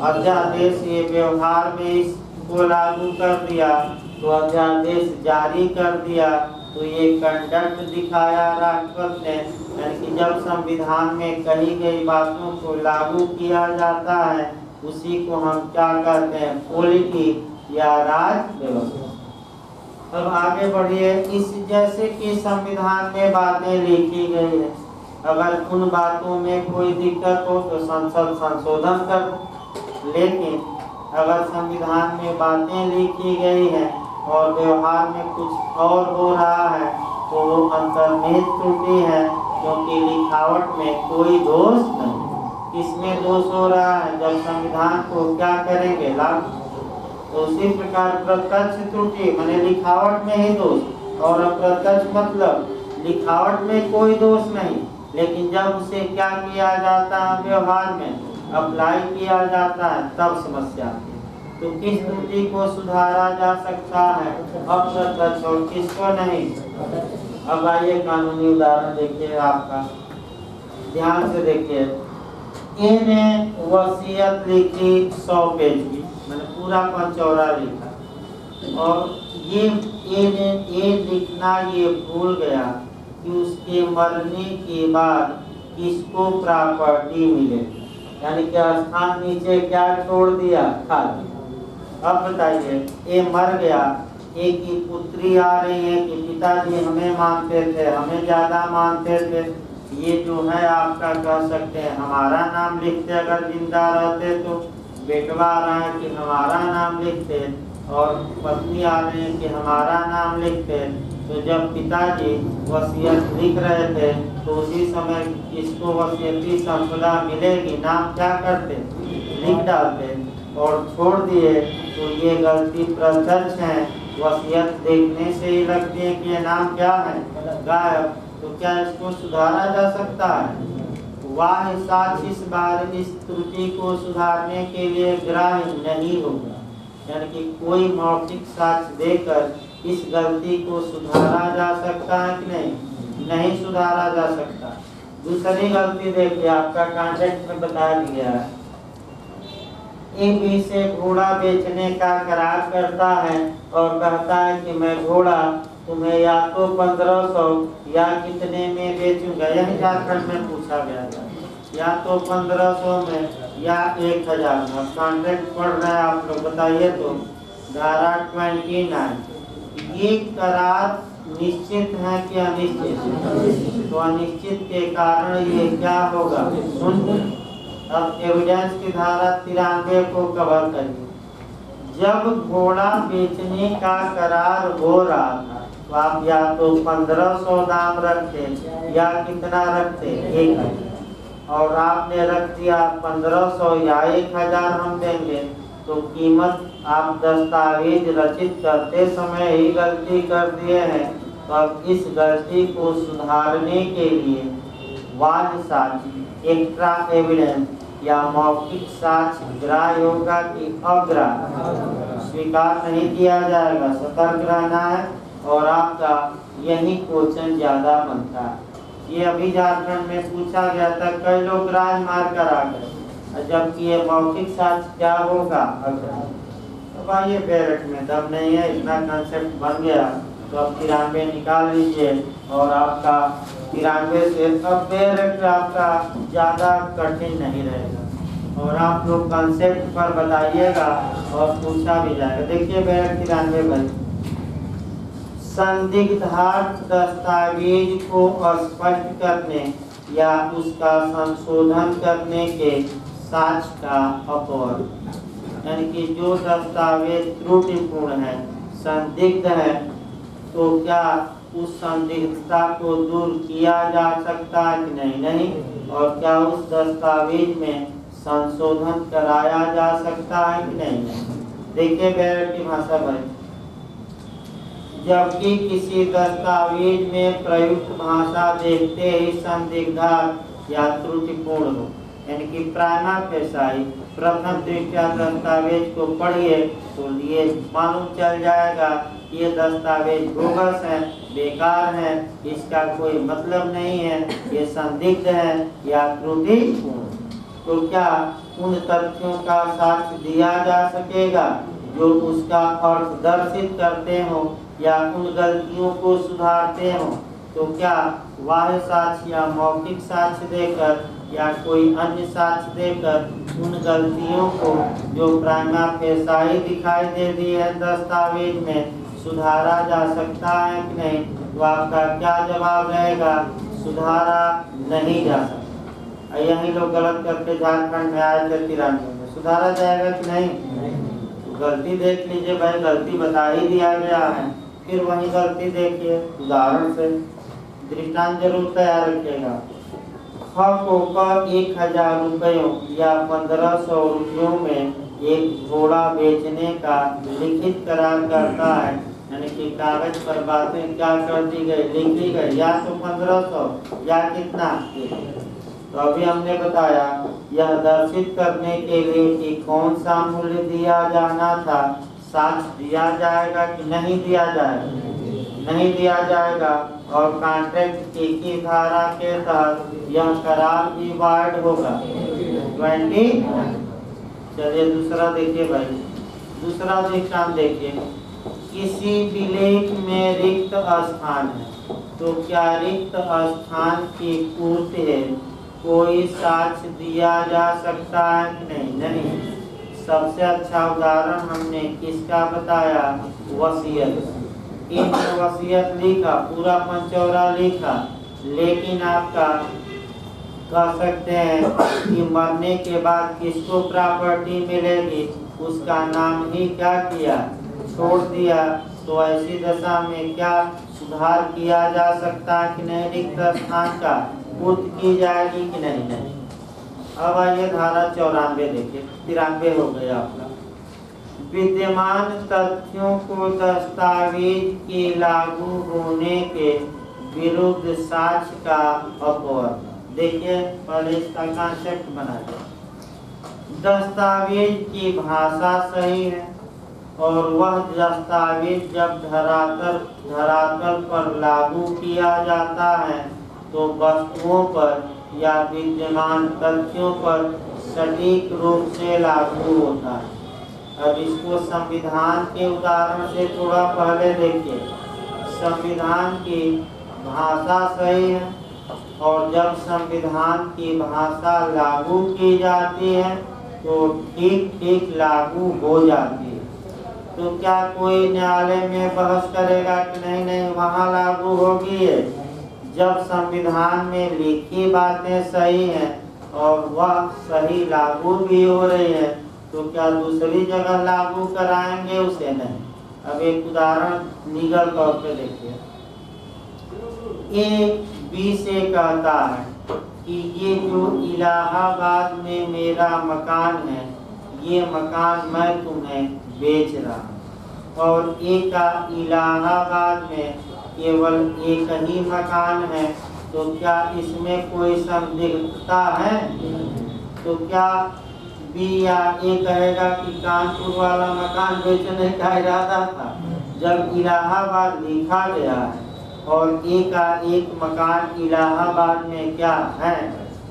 अध्यादेश, ये व्यवहार में इसको लागू कर दिया, तो अध्यादेश जारी कर दिया, तो ये कंडक्ट दिखाया राष्ट्रपति ने। यानी कि जब संविधान में कही गई बातों को लागू किया जाता है उसी को हम क्या कहते हैं, पॉलिटी या राज व्यवस्था। अब आगे बढ़िए। इस जैसे कि संविधान में बातें लिखी गई है, अगर उन बातों में कोई दिक्कत हो तो संसद संशोधन कर। लेकिन अगर संविधान में बातें लिखी गई हैं और व्यवहार में कुछ और हो रहा है तो वो अंतर्निहित त्रुटि है, क्योंकि लिखावट में कोई दोष नहीं। किसमें दोष हो रहा है, जब संविधान को क्या करेंगे, लागू। तो उसी प्रकार प्रत्यक्ष त्रुटि माने लिखावट में ही दोष, और अप्रत्यक्ष मतलब लिखावट में कोई दोष नहीं, लेकिन जब उसे क्या किया जाता है, व्यवहार में अप्लाई किया जाता है, तब समस्या आती है। तो किस त्रुटि को सुधारा जा सकता है, अप्रत्यक्ष, और किसको नहीं। अब आइए कानूनी उदाहरण देखिए, आपका ध्यान से देखिए। ए ने वसीयत लिखी 100 पेज की, मैंने पूरा पंचौरा लिखा, और ये लिखना ये भूल गया कि उसके मरने के बाद किसको प्रॉपर्टी मिले, यानी कि स्थान नीचे क्या छोड़ दिया, खाली। अब बताइए, ये मर गया, एक की पुत्री आ रही है कि पिताजी हमें मानते थे, हमें ज्यादा मानते थे, ये जो है आपका कह सकते हैं हमारा नाम लिखते, अगर जिंदा रहते तो बेटवा आ रहा है कि हमारा नाम लिखते, और पत्नी आ रही है कि हमारा नाम लिखते। तो जब पिताजी वसीयत लिख रहे थे तो उसी समय किसको वसीयती संपदा मिलेगी, नाम क्या करते, लिख डालते, और छोड़ दिए। तो ये गलती प्रत्यक्ष है, वसीयत देखने से ही लगती है कि ये नाम क्या है, गायब। तो क्या इसको सुधारा जा सकता है, वाह साक्ष्य इस बार इस त्रुटि को सुधारने के लिए ग्राह्य नहीं होगा, यानी कि कोई मौखिक साक्ष्य देकर इस गलती को सुधारा जा सकता है कि नहीं, नहीं सुधारा जा सकता। दूसरी गलती देखिए, आपका कॉन्ट्रैक्ट में बता दिया है, ए बी से घोड़ा बेचने का करार करता है और कहता है कि मैं घोड़ा तुम्हें या तो 1500 या कितने में बेचूंगा। यही झारखंड में पूछा गया था, या तो 1500 में या 1000 में। कॉन्ट्रैक्ट पढ़ रहे हैं आप लोग, बताइए तो धारा 29। ये करार निश्चित है कि अनिश्चित, तो अनिश्चित के कारण ये क्या होगा, सुन। अब एविडेंस की धारा 93 को कवर करिए। जब घोड़ा बेचने का करार हो रहा था तो आप या तो 1500 दाम रखते या कितना रखते, 1000, और आपने रख दिया 1500 या 1000 हम देंगे, तो कीमत आप दस्तावेज रचित करते समय ही गलती कर दिए हैं। तो अब इस गलती को सुधारने के लिए वाद साक्ष्य, एक्स्ट्रा एविडेंस या मौखिक साक्ष्य ग्राह्य होगा कि अग्राह्य, स्वीकार नहीं किया जाएगा। सतर्क रहना है, और आपका यही क्वेश्चन ज्यादा बनता है। ये अभी झारखंड में पूछा गया था, कई लोग ग्राह्य मार कर आ गए, जबकि ये मौखिक साक्ष्य क्या होगा, अग्राह्य। तो भाई ये बैरट में दम नहीं है, इतना कंसेप्ट बन गया तो अब 93 निकाल लीजिए और आपका 93 से अब डायरेक्ट आपका ज़्यादा कठिन नहीं रहेगा और आप लोग कंसेप्ट पर बताइएगा और पूछा भी जाएगा। देखिए डायरेक्ट 93 भाई, संदिग्धार्थ दस्तावेज को स्पष्ट करने या उसका संशोधन करने के साक्ष्य का अपवर्ग, यानी कि जो दस्तावेज त्रुटिपूर्ण है, संदिग्ध है, तो क्या उस संदिग्धता को दूर किया जा सकता है कि नहीं? नहीं। और क्या उस दस्तावेज में संशोधन कराया जा सकता है कि नहीं? देखिए बैरक की भाषा भाई, जबकि किसी दस्तावेज में प्रयुक्त भाषा देखते ही संदिग्धा या त्रुटिपूर्ण हो, यानी कि प्राइमा फेसाई प्रथम दृष्टया दस्तावेज को पढ़िए तो ये मालूम चल जाएगा ये दस्तावेज बोगस है, बेकार है, इसका कोई मतलब नहीं है, ये संदिग्ध है या त्रुटिपूर्ण। तो क्या उन तथ्यों का साक्ष्य दिया जा सकेगा जो उसका अर्थ दर्शित करते हो या उन गलतियों को सुधारते हो? तो क्या बाह्य साक्ष्य या मौखिक साक्ष्य देकर या कोई अन्य साक्ष्य देकर उन गलतियों को जो प्राइमा फेसाई दिखाई दे रही है दस्तावेज में सुधारा जा सकता है कि नहीं? तो आपका क्या जवाब रहेगा? सुधारा नहीं जा सकता। यही लोग गलत करके झारखंड में आए थे 93 में, सुधारा जाएगा कि नहीं? तो गलती देख लीजिए भाई, गलती बता ही दिया गया है, फिर वही गलती देखिए उदाहरण से, दृष्टांत जरूर तैयार रखिएगा। ख को 1000 रुपयों या 1500 रुपयों में एक घोड़ा बेचने का लिखित करार करता है, यानी कि कागज पर बातें क्या कर दी गई, लिखी गई, या तो 1500 या कितना। तो अभी हमने बताया यह दर्शित करने के लिए कि कौन सा मूल्य दिया जाना था, साक्ष्य दिया जाएगा कि नहीं दिया जाएगा? नहीं दिया जाएगा। और कॉन्ट्रैक्ट की धारा के तहत यह करार भी वाइड होगा 20। चलिए दूसरा देखिए भाई, दूसरा दृष्टांत देखिए। किसी विलेख में रिक्त स्थान है, तो क्या रिक्त स्थान की पूर्ति है कोई साक्ष्य दिया जा सकता है कि नहीं? नहीं। सबसे अच्छा उदाहरण हमने किसका बताया? वसीयत। एक वसीयत लिखा, पूरा पंचौरा लिखा, लेकिन आपका कह सकते हैं कि मरने के बाद किसको प्रॉपर्टी मिलेगी उसका नाम ही क्या किया? छोड़ दिया। तो ऐसी दशा में क्या सुधार किया जा सकता है कि नहीं? रिक्त स्थान का पूर्ति की जाएगी कि नहीं? नहीं। अब आइए धारा 94 देखिए, 93 हो गया आपका। विद्यमान तथ्यों को दस्तावेज के लागू होने के विरुद्ध साक्ष्य का अपवर्ग। देखिए पहले इसका कॉन्सेप्ट बना दे। दस्तावेज की भाषा सही है और वह दस्तावेज जब धरातल पर लागू किया जाता है तो वस्तुओं पर या विद्यमान तथ्यों पर सटीक रूप से लागू होता है। अब इसको संविधान के उदाहरण से थोड़ा पहले देखिए। संविधान की भाषा सही है और जब संविधान की भाषा लागू की जाती है तो ठीक ठीक लागू हो जाती है। तो क्या कोई न्यायालय में बहस करेगा कि नहीं नहीं वहाँ लागू होगी है? जब संविधान में लिखी बातें सही हैं और वह सही लागू भी हो रही है तो क्या दूसरी जगह लागू कराएंगे उसे? नहीं। अब एक उदाहरण लीगल तौर पे देखिए। ए बी से कहता है कि ये जो इलाहाबाद में मेरा मकान है ये मकान मैं तुम्हें बेच रहा हूँ, और ए का इलाहाबाद में केवल एक ही मकान है, तो क्या इसमें कोई संदिग्धता है? तो क्या बी या ए कहेगा कि कानपुर वाला मकान बेचने का इरादा था? जब इलाहाबाद लिखा गया है और ए का एक मकान इलाहाबाद में क्या है,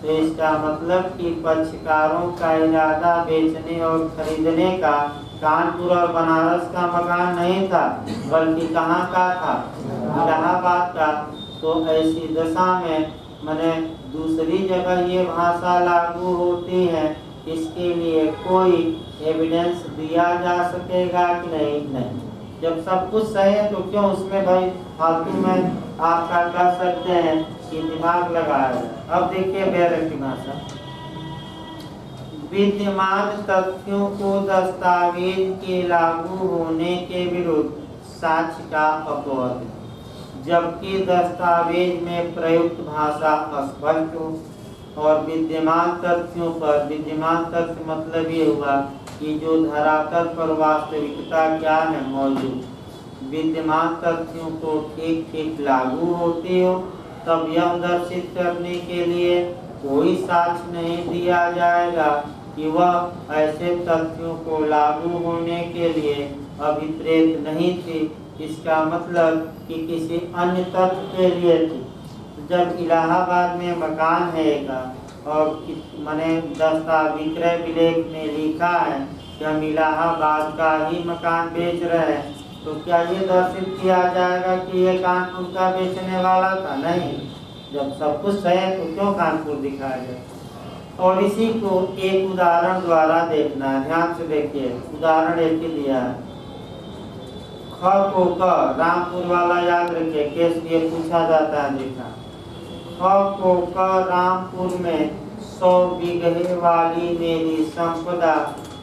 तो इसका मतलब कि पक्षकारों का इरादा बेचने और खरीदने का कानपुर और बनारस का मकान नहीं था, बल्कि कहाँ का था, इलाहाबाद का। तो ऐसी दशा में मैंने दूसरी जगह ये भाषा लागू होती है, इसके लिए कोई एविडेंस दिया जा सकेगा कि नहीं? नहीं। जब सब कुछ सही है तो क्यों उसमें भाई फालतू में आपका कह सकते हैं कि दिमाग लगाया जाए। अब देखिए बैरक की भाषा, विद्यमान तथ्यों को दस्तावेज के लागू होने के विरुद्ध साक्ष्य का अपवाद, जबकि दस्तावेज में प्रयुक्त भाषा अस्पष्ट हो और विद्यमान तथ्यों पर, विद्यमान तथ्य मतलब ये हुआ कि जो धरातल पर वास्तविकता क्या है मौजूद, विद्यमान तथ्यों को ठीक ठीक लागू होती हो, तब यह दर्शित करने के लिए कोई साक्ष्य नहीं दिया जाएगा कि वह ऐसे तथ्यों को लागू होने के लिए अभिप्रेत नहीं थी। इसका मतलब कि किसी अन्य तथ्य के लिए थी। जब इलाहाबाद में मकान है और मैंने विक्रय विलेख में लिखा है कि हम इलाहाबाद का ही मकान बेच रहे हैं, तो क्या ये दर्शित किया जाएगा कि ये कानपुर का बेचने वाला था? नहीं। जब सब कुछ सही है तो क्यों कानपुर दिखाया जाए? और इसी को एक उदाहरण द्वारा देखना है, ध्यान से देखिए। उदाहरण एक ही दिया है, ख को क, रामपुर वाला याद रखिए, केस लिए पूछा जाता है। देखा, ख को क रामपुर में 100 बीघे वाली मेरी संपदा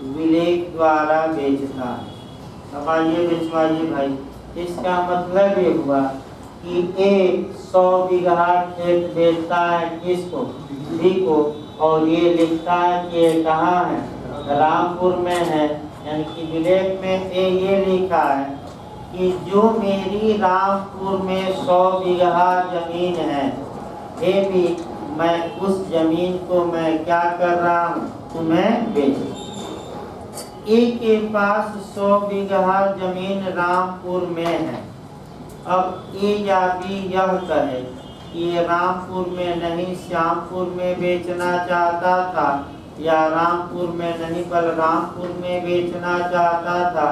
विलेख द्वारा बेचता। अब आइए बिछवाइए भाई। इसका मतलब ये हुआ कि ए 100 बीघा खेत बेचता है किसको? बी को, और ये लिखता है कि ये कहाँ है? रामपुर में है। यानी कि विलेख में ए ये लिखा है कि जो मेरी रामपुर में 100 बीघा जमीन है, ये भी मैं उस जमीन को मैं क्या कर रहा हूँ? तुम्हें बेच। ए के पास 100 बीघा जमीन रामपुर में है। अब ए या बी यह कहे कि ये रामपुर में नहीं श्यामपुर में बेचना चाहता था, या रामपुर में नहीं बलरामपुर में बेचना चाहता था,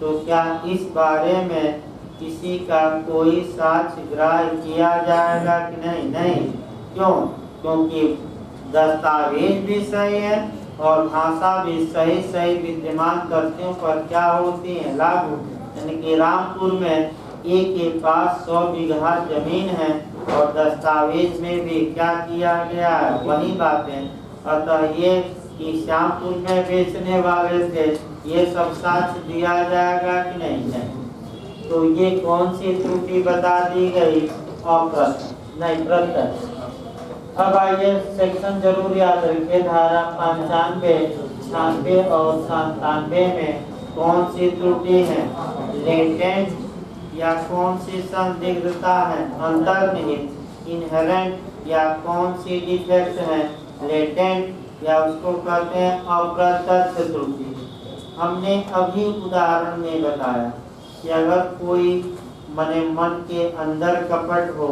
तो क्या इस बारे में किसी का कोई साक्ष्य ग्राह्य किया जाएगा कि नहीं? नहीं। क्यों? क्योंकि दस्तावेज भी सही है और भाषा भी सही विद्यमान तथ्यों पर क्या होती है? लागू। यानी कि रामपुर में ए के पास 100 बीघा जमीन है और दस्तावेज में भी क्या किया गया है? वही बातें। अतः ये कि श्यामपुर में बेचने वाले थे, ये सब साक्ष्य दिया जाएगा कि नहीं? नहीं। तो ये कौन सी त्रुटि बता दी गई? अप्रत्यक्ष नहीं, प्रत्यक्ष। अब आइए सेक्शन जरूर याद रखिए, धारा 95, 96 और 97 में कौन सी त्रुटि है? लेटेंट या कौन सी संदिग्धता है? अंतर्निहित, इनहेरेंट या कौन सी डिफेक्ट है? लेटेंट या उसको कहते हैं अप्रत्यक्ष त्रुटि। हमने अभी उदाहरण में बताया कि अगर कोई मन के अंदर कपट हो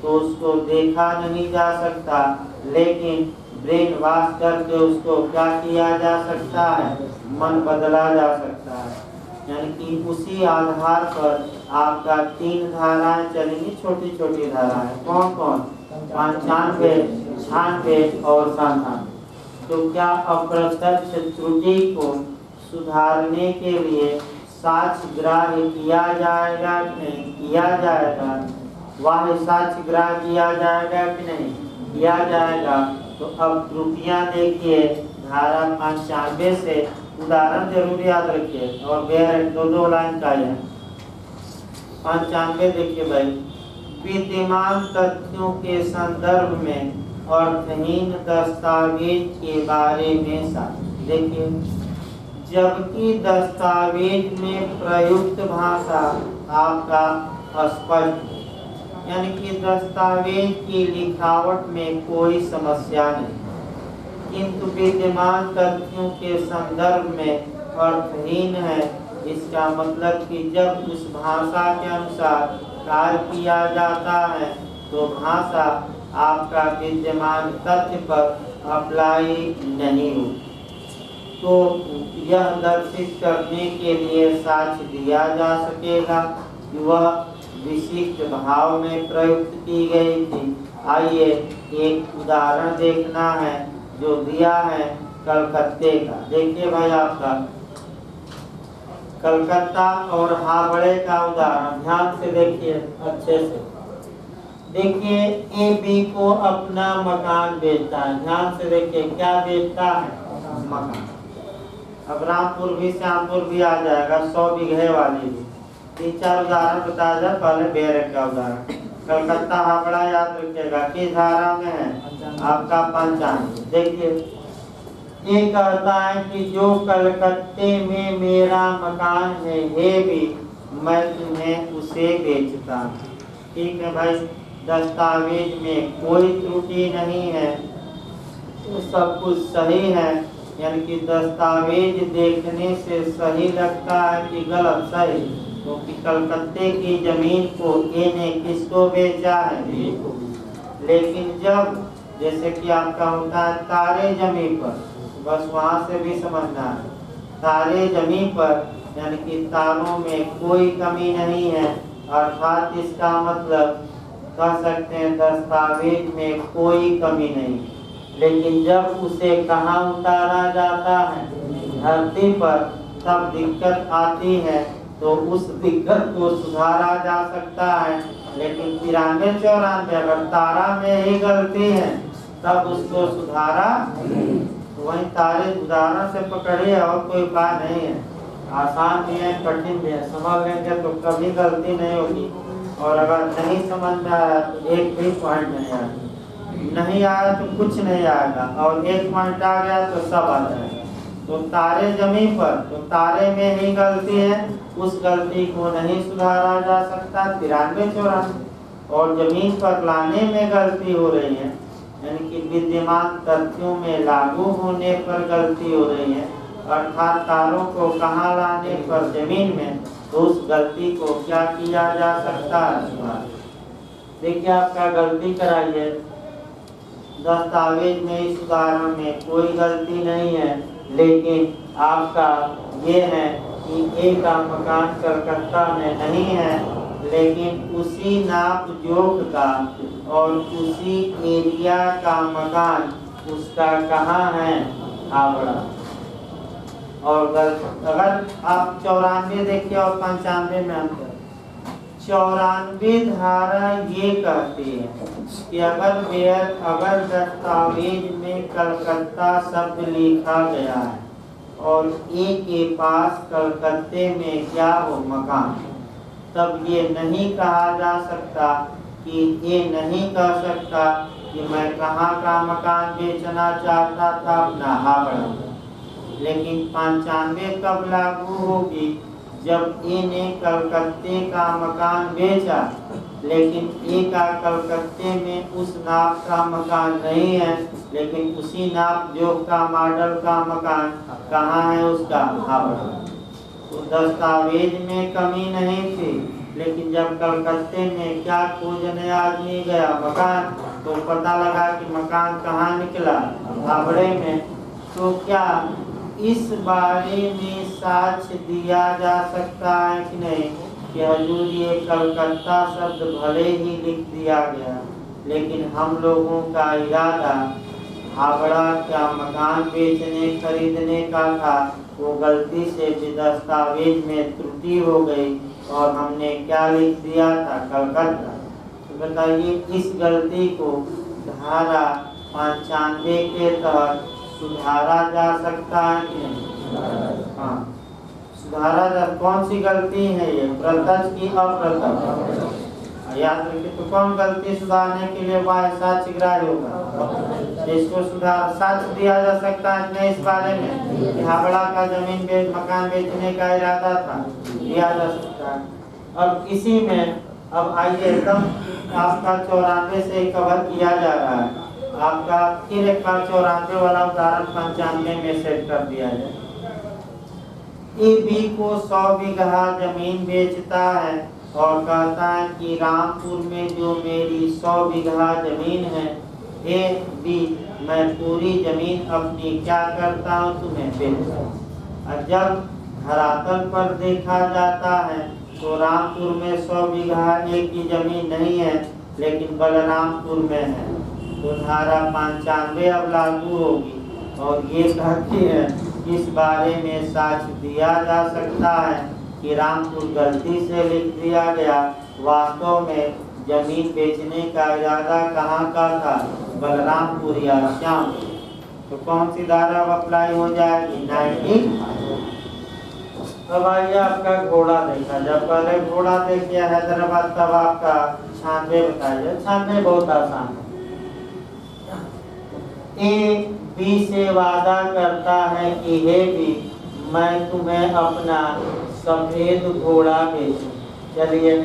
तो उसको देखा नहीं जा सकता, लेकिन ब्रेन वॉश करके उसको क्या किया जा सकता है? मन बदला जा सकता है। यानी कि उसी आधार पर आपका 3 धाराएं चलेंगी, छोटी छोटी धाराएं। कौन कौन? 95, 96 और 97। तो क्या अप्रत्यक्ष त्रुटि को सुधारने के लिए साक्ष्य ग्राह्य किया जाएगा कि नहीं? किया जाएगा। वह साक्ष्य ग्राह्य किया जाएगा कि नहीं? किया जाएगा। तो अब त्रुटियां देखिए, धारा 95 से उदाहरण जरूर याद रखिए और दो लाइन का है। 95 देखिए भाई, विद्यमान तथ्यों के संदर्भ में अर्थहीन दस्तावेज के बारे में साक्ष्य। देखिए, जबकि दस्तावेज में प्रयुक्त भाषा आपका स्पष्ट, यानी कि दस्तावेज की लिखावट में कोई समस्या नहीं, किंतु विद्यमान तथ्यों के संदर्भ में अर्थहीन है। इसका मतलब कि जब उस भाषा के अनुसार कार्य किया जाता है तो भाषा आपका विद्यमान तथ्य पर अप्लाई नहीं हो। तो यह दर्शित करने के लिए साक्ष्य दिया जा सकेगा कि वह विशिष्ट भाव में प्रयुक्त की गई थी। आइए एक उदाहरण देखना है जो दिया है कलकत्ते का। देखिए भाई, आपका कलकत्ता और हावड़े का उदाहरण ध्यान से देखिए, अच्छे से देखिए। ए बी को अपना मकान बेचता है, ध्यान से देखिए क्या बेचता है, मकान। अब रामपुर भी श्यामपुर भी आ जाएगा, 100 बीघे वाली भी। 3-4 उदाहरण बताया जाए, पहले बेरक का उदाहरण। कलकत्ता हावड़ा याद रखिएगा, किस धारा में है आपका 95। देखिए ये कहता है कि जो कलकत्ते में मेरा मकान है, हे भी मैं तुम्हें उसे बेचता हूँ। ठीक है भाई, दस्तावेज में कोई त्रुटि नहीं है, तो सब कुछ सही है। यानी कि दस्तावेज देखने से सही लगता है कि गलत, सही, क्योंकि कलकत्ते की जमीन को ए ने किसको बेचा है, बी को। लेकिन जब जैसे कि आपका होता है तारे जमीन पर, बस वहां से भी समझना है, तारे जमीन पर यानी कि तारों में कोई कमी नहीं है, अर्थात इसका मतलब कह सकते हैं दस्तावेज में कोई कमी नहीं। लेकिन जब उसे कहाँ उतारा जाता है, धरती पर, तब दिक्कत आती है। तो उस दिक्कत को सुधारा जा सकता है। लेकिन 93-94 अगर तारा में ही गलती है तब उसको सुधारा, वही तारे उदाहरण से पकड़िए, और कोई उपाय नहीं है। आसान भी है, कठिन भी है, समझ लेंगे तो कभी गलती नहीं होगी। और अगर नहीं समझ में आया तो एक भी पॉइंट नहीं आएगा, नहीं आया तो कुछ नहीं आएगा, और एक पॉइंट आ गया तो सब आ जाएगा। तो तारे जमीन पर, तो तारे में ही गलती है, उस गलती को नहीं सुधारा जा सकता 93-94। और जमीन पर लाने में गलती हो रही है, यानी कि विद्यमान तथ्यों में लागू होने पर गलती हो रही है, अर्थात तारों को कहाँ लाने पर, जमीन में, तो उस गलती को क्या किया जा सकता है। देखिए आपका गलती कराइए, दस्तावेज में इस उदाहरण में कोई गलती नहीं है, लेकिन आपका ये है कि ए का मकान कलकत्ता में नहीं है, लेकिन उसी नाप जोख का और उसी एरिया का मकान उसका कहाँ है, हावड़ा। और अगर आप 94 देखिए और 95 में अंतर, 94 धारा ये कहती है कि अगर दस्तावेज में कलकत्ता शब्द लिखा गया है और ए के पास कलकत्ते में क्या हो, मकान, तब ये नहीं कहा जा सकता कि ये नहीं कह सकता कि मैं कहाँ का मकान बेचना चाहता था, अपना हावड़ा। लेकिन 95 कब लागू होगी, जब ए ने कलकत्ते का मकान बेचा, लेकिन ए का कलकत्ते में उस नाप का मकान नहीं है, लेकिन उसी नाप जोख का मॉडल का मकान कहाँ है, उसका हावड़ा। तो दस्तावेज में कमी नहीं थी, लेकिन जब कलकत्ते में क्या खोजने आदमी गया, मकान, तो पता लगा कि मकान कहाँ निकला, हावड़े में। तो क्या इस बारे में साक्ष्य दिया जा सकता है कि नहीं कि हजूर ये कलकत्ता शब्द भले ही लिख दिया गया, लेकिन हम लोगों का इरादा हावड़ा का मकान बेचने खरीदने का था, वो गलती से भी दस्तावेज में त्रुटि हो गई और हमने क्या लिख दिया था, कलकत्ता। तो बताइए इस गलती को धारा 95 के तहत सुधारा जा सकता है कि नहीं? हाँ, सुधारा जा। कौन सी गलती है ये, प्रत्यक्ष की अप्रत्यक्ष? याद रखिए, तो कौन गलती सुधारने के लिए वह साक्ष्य ग्राह्य होगा, इसको सुधार साक्ष्य दिया जा सकता है नहीं इस बारे में कि हावड़ा का जमीन मकान बेचने का इरादा था, दिया जा सकता है। अब इसी में अब आइए एकदम आपका 94 से कवर किया जा रहा है, आपका फिर एक बार 94 वाला उदाहरण 95 में सेट कर दिया जाए। ए बी को 100 बीघा जमीन बेचता है और कहता है कि रामपुर में जो मेरी 100 बीघा जमीन है, ए बी मैं पूरी जमीन अपनी क्या करता हूँ तुम्हें बेचता हूँ। और जब धरातल पर देखा जाता है तो रामपुर में 100 बीघा एक की जमीन नहीं है, लेकिन बलरामपुर में है, तो धारा 95 अब लागू होगी। और ये कहती है इस बारे में साक्ष्य दिया जा सकता है कि रामपुर गलती से लिख दिया गया, वास्तव में जमीन बेचने का इरादा कहाँ का था, बलरामपुर या श्याम। तो कौन सी धारा अप्लाई हो जाएगी, 90। अब आइए आपका घोड़ा देखा, जब पहले घोड़ा देखिए हैदराबाद तब आपका 96 बताइए। 96 बहुत आसान है। ए बी से वादा करता है कि हे बी, मैं तुम्हें अपना सफेद घोड़ा बेचूं। चलिए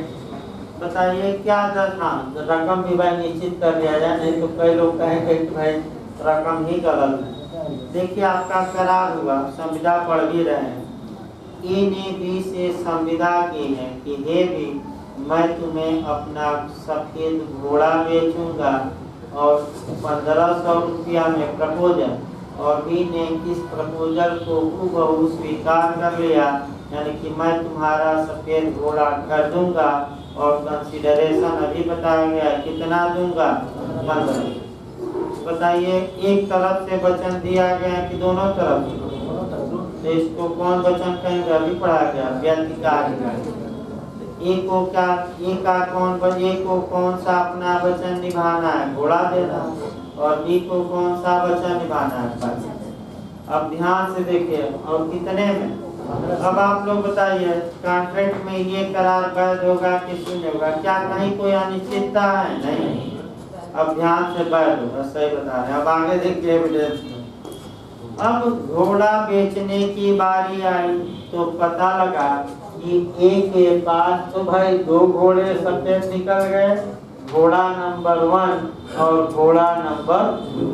बताइए क्या था, रकम भी भाई निश्चित कर लिया जाए, नहीं तो कई लोग कहेंगे कि भाई रकम ही गलत है। देखिए आपका करार हुआ, संविदा पढ़ भी रहे हैं। ए ने बी से संविदा की है कि हे बी, मैं तुम्हें अपना सफेद घोड़ा बेचूंगा और 1500 रुपया में प्रपोजल, और बी ने इस प्रपोजल को हूबहू स्वीकार कर लिया, यानी कि मैं तुम्हारा सफेद घोड़ा खरीदूंगा और कंसिडरेशन अभी बताया गया कितना दूंगा, 15। बताइए एक तरफ से वचन दिया गया कि दोनों तरफ, तो इसको कौन वचन कहेंगे, अभी पढ़ा गया व्यतिकार। एक को क्या, एक का कौन सा अपना वचन निभाना है, घोड़ा देना, और बी को कौन सा वचन निभाना है, पैसा। अब ध्यान से देखिए, और कितने में, अब आप लोग बताइए कॉन्ट्रैक्ट में ये करार वैध होगा कि शून्य होगा, क्या कहीं कोई अनिश्चितता है, नहीं। अब ध्यान से वैध होगा, सही बता रहे हैं। अब आगे देखिए एविडेंस में, अब घोड़ा बेचने की बारी आई तो पता लगा कि ए के पास तो भाई 2 घोड़े सफेद निकल गए, घोड़ा नंबर 1 और घोड़ा नंबर 2,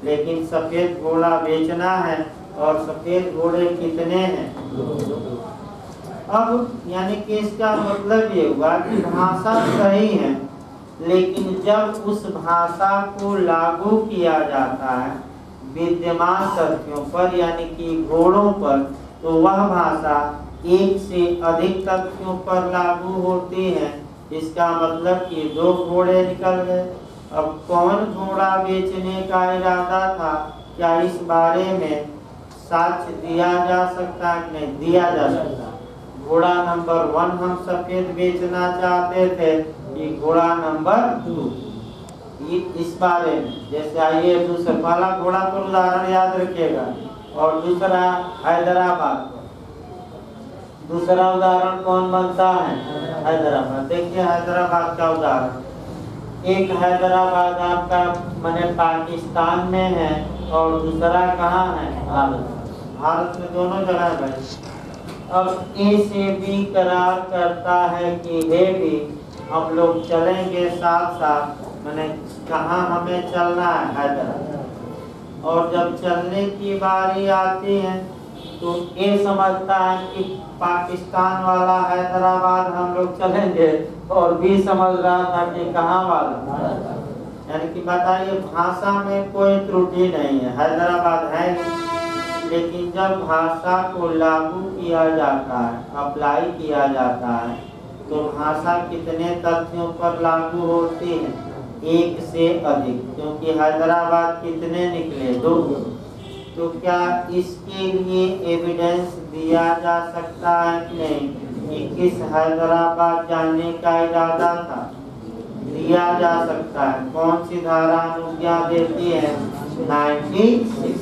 लेकिन सफेद घोड़ा बेचना है और सफेद घोड़े कितने हैं, 2। अब यानी कि इसका मतलब ये हुआ कि भाषा सही है, लेकिन जब उस भाषा को लागू किया जाता है विद्यमान तथ्यों पर, यानी कि घोड़ों पर, तो वह भाषा एक से अधिक तथ्यों पर लागू होती है। इसका मतलब कि 2 घोड़े निकल गए। अब कौन घोड़ा बेचने का इरादा था, क्या इस बारे में साक्ष्य दिया जा सकता है, नहीं दिया जा सकता। घोड़ा नंबर 1 हम सफेद बेचना चाहते थे, कि घोड़ा नंबर 2, इस बारे में। जैसे आइए दूसरा पहला घोड़ा पर उदाहरण याद रखिएगा, और दूसरा हैदराबाद। दूसरा उदाहरण कौन बनता है, हैदराबाद। देखिए हैदराबाद का उदाहरण, एक हैदराबाद आपका माने पाकिस्तान में है और दूसरा कहाँ है, भारत में दोनों जगह है। अब ए से बी करार करता है कि हे बी, हम लोग चलेंगे साथ साथ, मैंने कहाँ हमें चलना है, हैदराबाद। और जब चलने की बारी आती है तो ये समझता है कि पाकिस्तान वाला हैदराबाद हम लोग चलेंगे, और भी समझ रहा था कि कहाँ वाला, यानी कि बताइए भाषा में कोई त्रुटि नहीं है, हैदराबाद है। लेकिन जब भाषा को लागू किया जाता है, अप्लाई किया जाता है, तो भाषा कितने तथ्यों पर लागू होती है, एक से अधिक, क्योंकि हैदराबाद कितने निकले, 2। तो क्या इसके लिए एविडेंस दिया जा सकता है कि नहीं, कि किस हैदराबाद जाने का इरादा था, दिया जा सकता है। कौन सी धारा अनुज्ञा देती है, 96।